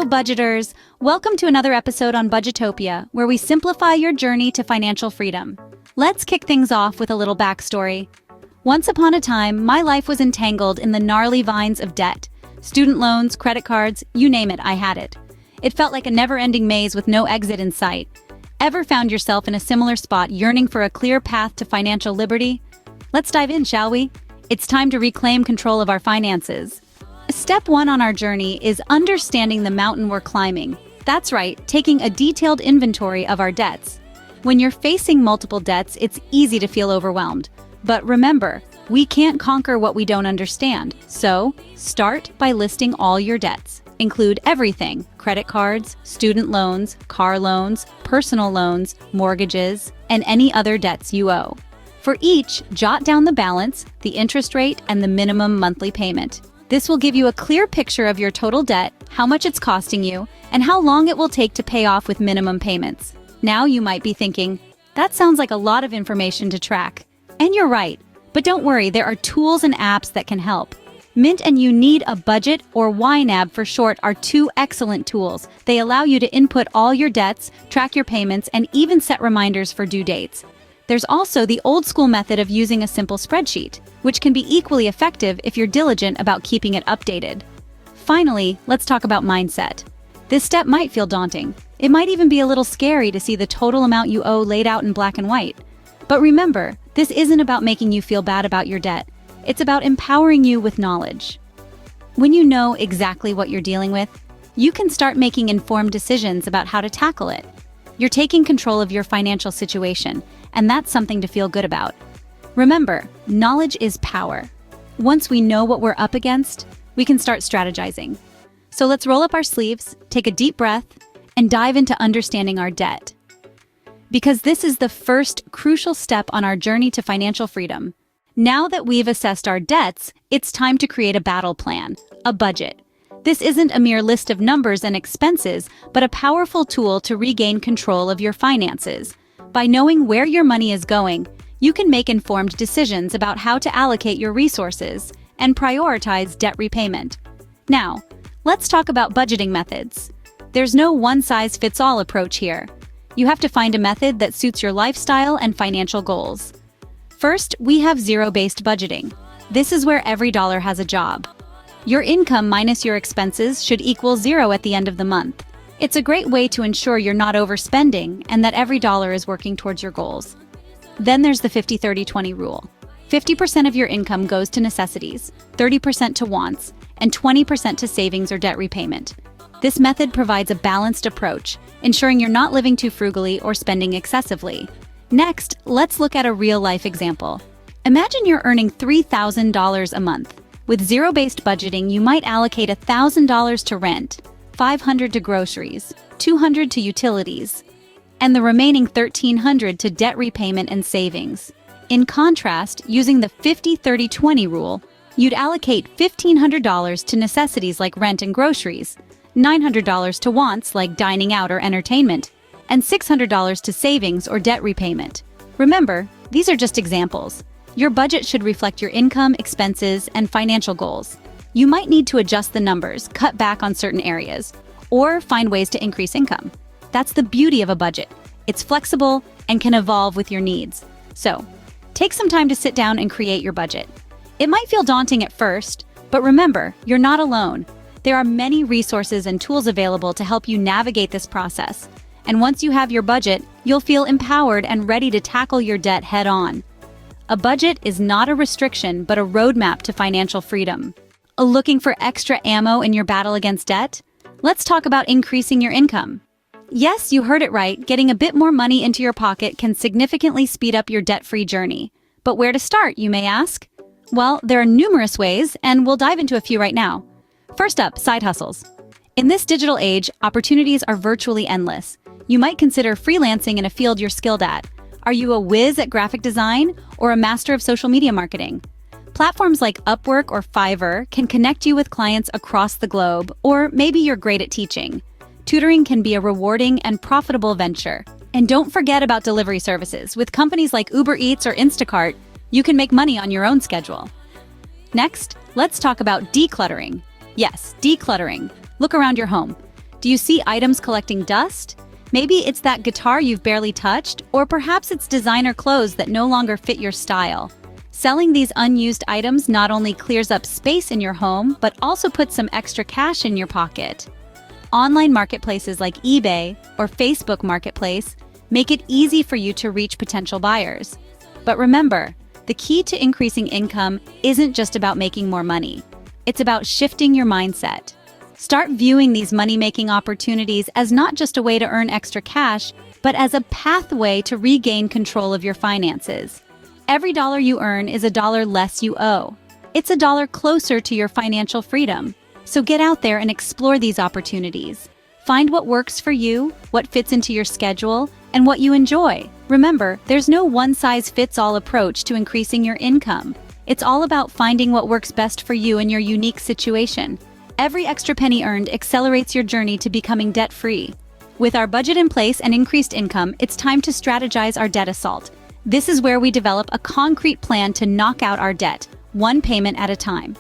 budgeters! Welcome to another episode on Budgetopia, where we simplify your journey to financial freedom. Let's kick things off with a little backstory. Once upon a time, my life was entangled in the gnarly vines of debt. Student loans, credit cards, you name it, I had it. It felt like a never-ending maze with no exit in sight. Ever found yourself in a similar spot, yearning for a clear path to financial liberty? Let's dive in, shall we? It's time to reclaim control of our finances. Step 1 on our journey is understanding the mountain we're climbing. That's right, taking a detailed inventory of our debts. When you're facing multiple debts, it's easy to feel overwhelmed. But remember, we can't conquer what we don't understand. So, start by listing all your debts. Include everything: credit cards, student loans, car loans, personal loans, mortgages, and any other debts you owe. For each, jot down the balance, the interest rate, and the minimum monthly payment. This will give you a clear picture of your total debt, how much it's costing you, and how long it will take to pay off with minimum payments. Now you might be thinking, that sounds like a lot of information to track. And you're right, but don't worry, there are tools and apps that can help. Mint and You Need a Budget, or YNAB for short, are two excellent tools. They allow you to input all your debts, track your payments, and even set reminders for due dates. There's also the old-school method of using a simple spreadsheet, which can be equally effective if you're diligent about keeping it updated. Finally, let's talk about mindset. This step might feel daunting. It might even be a little scary to see the total amount you owe laid out in black and white. But remember, this isn't about making you feel bad about your debt. It's about empowering you with knowledge. When you know exactly what you're dealing with, you can start making informed decisions about how to tackle it. You're taking control of your financial situation, and that's something to feel good about. Remember, knowledge is power. Once we know what we're up against, we can start strategizing. So let's roll up our sleeves, take a deep breath, and dive into understanding our debt. Because this is the first crucial step on our journey to financial freedom. Now that we've assessed our debts, it's time to create a battle plan, a budget. This isn't a mere list of numbers and expenses, but a powerful tool to regain control of your finances. By knowing where your money is going, you can make informed decisions about how to allocate your resources and prioritize debt repayment. Now, let's talk about budgeting methods. There's no one-size-fits-all approach here. You have to find a method that suits your lifestyle and financial goals. First, we have zero-based budgeting. This is where every dollar has a job. Your income minus your expenses should equal zero at the end of the month. It's a great way to ensure you're not overspending and that every dollar is working towards your goals. Then there's the 50-30-20 rule. 50% of your income goes to necessities, 30% to wants, and 20% to savings or debt repayment. This method provides a balanced approach, ensuring you're not living too frugally or spending excessively. Next, let's look at a real-life example. Imagine you're earning $3,000 a month. With zero-based budgeting, you might allocate $1,000 to rent, $500 to groceries, $200 to utilities, and the remaining $1,300 to debt repayment and savings. In contrast, using the 50-30-20 rule, you'd allocate $1,500 to necessities like rent and groceries, $900 to wants like dining out or entertainment, and $600 to savings or debt repayment. Remember, these are just examples. Your budget should reflect your income, expenses, and financial goals. You might need to adjust the numbers, cut back on certain areas, or find ways to increase income. That's the beauty of a budget. It's flexible and can evolve with your needs. So, take some time to sit down and create your budget. It might feel daunting at first, but remember, you're not alone. There are many resources and tools available to help you navigate this process. And once you have your budget, you'll feel empowered and ready to tackle your debt head-on. A budget is not a restriction, but a roadmap to financial freedom. Looking for extra ammo in your battle against debt? Let's talk about increasing your income. Yes, you heard it right. Getting a bit more money into your pocket can significantly speed up your debt-free journey. But where to start, you may ask? Well, there are numerous ways, and we'll dive into a few right now. First up, side hustles. In this digital age, opportunities are virtually endless. You might consider freelancing in a field you're skilled at. Are you a whiz at graphic design or a master of social media marketing? Platforms like Upwork or Fiverr can connect you with clients across the globe, or maybe you're great at teaching. Tutoring can be a rewarding and profitable venture. And don't forget about delivery services. With companies like Uber Eats or Instacart, you can make money on your own schedule. Next, let's talk about decluttering. Yes, decluttering. Look around your home. Do you see items collecting dust? Maybe it's that guitar you've barely touched, or perhaps it's designer clothes that no longer fit your style. Selling these unused items not only clears up space in your home, but also puts some extra cash in your pocket. Online marketplaces like eBay or Facebook Marketplace make it easy for you to reach potential buyers. But remember, the key to increasing income isn't just about making more money. It's about shifting your mindset. Start viewing these money-making opportunities as not just a way to earn extra cash, but as a pathway to regain control of your finances. Every dollar you earn is a dollar less you owe. It's a dollar closer to your financial freedom. So get out there and explore these opportunities. Find what works for you, what fits into your schedule, and what you enjoy. Remember, there's no one-size-fits-all approach to increasing your income. It's all about finding what works best for you in your unique situation. Every extra penny earned accelerates your journey to becoming debt-free. With our budget in place and increased income, it's time to strategize our debt assault. This is where we develop a concrete plan to knock out our debt, one payment at a time.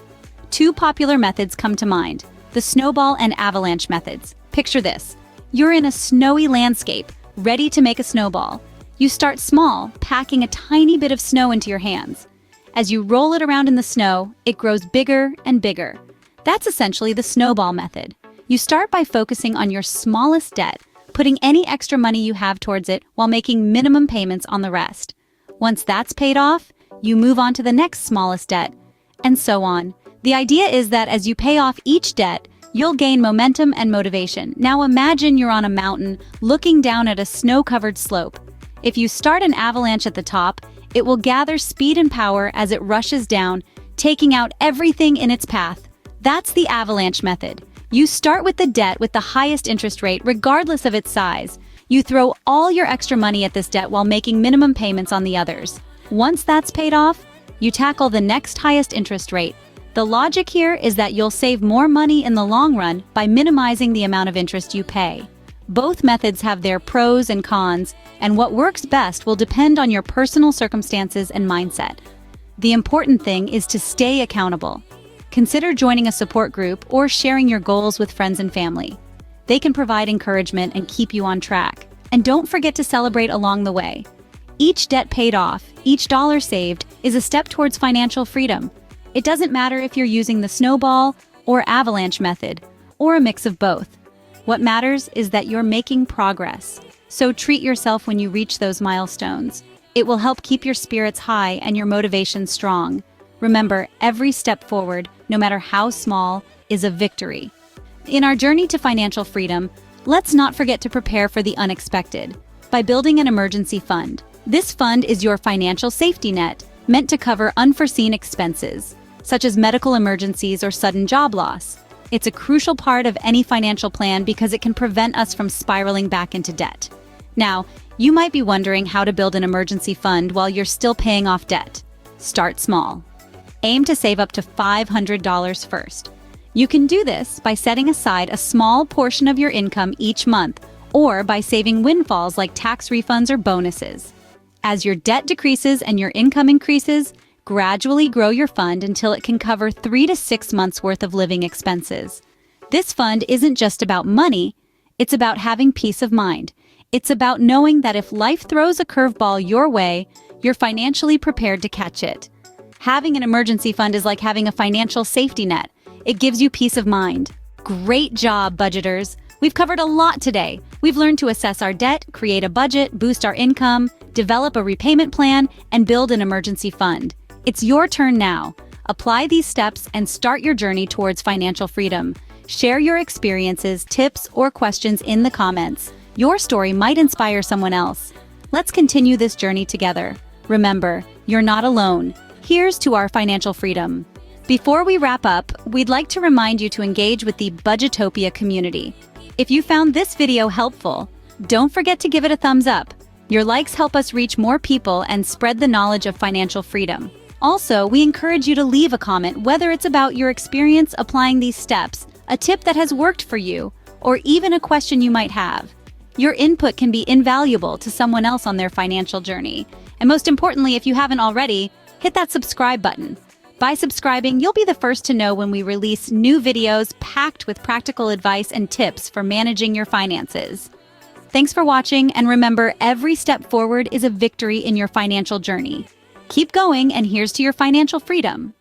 Two popular methods come to mind: the snowball and avalanche methods. Picture this. You're in a snowy landscape, ready to make a snowball. You start small, packing a tiny bit of snow into your hands. As you roll it around in the snow, it grows bigger and bigger. That's essentially the snowball method. You start by focusing on your smallest debt, putting any extra money you have towards it while making minimum payments on the rest. Once that's paid off, you move on to the next smallest debt, and so on. The idea is that as you pay off each debt, you'll gain momentum and motivation. Now imagine you're on a mountain looking down at a snow-covered slope. If you start an avalanche at the top, it will gather speed and power as it rushes down, taking out everything in its path. That's the avalanche method. You start with the debt with the highest interest rate, regardless of its size. You throw all your extra money at this debt while making minimum payments on the others. Once that's paid off, you tackle the next highest interest rate. The logic here is that you'll save more money in the long run by minimizing the amount of interest you pay. Both methods have their pros and cons, and what works best will depend on your personal circumstances and mindset. The important thing is to stay accountable. Consider joining a support group or sharing your goals with friends and family. They can provide encouragement and keep you on track. And don't forget to celebrate along the way. Each debt paid off, each dollar saved, is a step towards financial freedom. It doesn't matter if you're using the snowball or avalanche method, or a mix of both. What matters is that you're making progress. So treat yourself when you reach those milestones. It will help keep your spirits high and your motivation strong. Remember, every step forward, no matter how small, is a victory. In our journey to financial freedom, let's not forget to prepare for the unexpected by building an emergency fund. This fund is your financial safety net, meant to cover unforeseen expenses, such as medical emergencies or sudden job loss. It's a crucial part of any financial plan because it can prevent us from spiraling back into debt. Now, you might be wondering how to build an emergency fund while you're still paying off debt. Start small. Aim to save up to $500 first. You can do this by setting aside a small portion of your income each month, or by saving windfalls like tax refunds or bonuses. As your debt decreases and your income increases, gradually grow your fund until it can cover 3 to 6 months worth of living expenses. This fund isn't just about money, it's about having peace of mind. It's about knowing that if life throws a curveball your way, you're financially prepared to catch it. Having an emergency fund is like having a financial safety net. It gives you peace of mind. Great job, budgeters! We've covered a lot today. We've learned to assess our debt, create a budget, boost our income, develop a repayment plan, and build an emergency fund. It's your turn now. Apply these steps and start your journey towards financial freedom. Share your experiences, tips, or questions in the comments. Your story might inspire someone else. Let's continue this journey together. Remember, you're not alone. Here's to our financial freedom. Before we wrap up, we'd like to remind you to engage with the Budgetopia community. If you found this video helpful, don't forget to give it a thumbs up. Your likes help us reach more people and spread the knowledge of financial freedom. Also, we encourage you to leave a comment, whether it's about your experience applying these steps, a tip that has worked for you, or even a question you might have. Your input can be invaluable to someone else on their financial journey. And most importantly, if you haven't already, hit that subscribe button. By subscribing, you'll be the first to know when we release new videos packed with practical advice and tips for managing your finances. Thanks for watching, and remember, every step forward is a victory in your financial journey. Keep going, and here's to your financial freedom.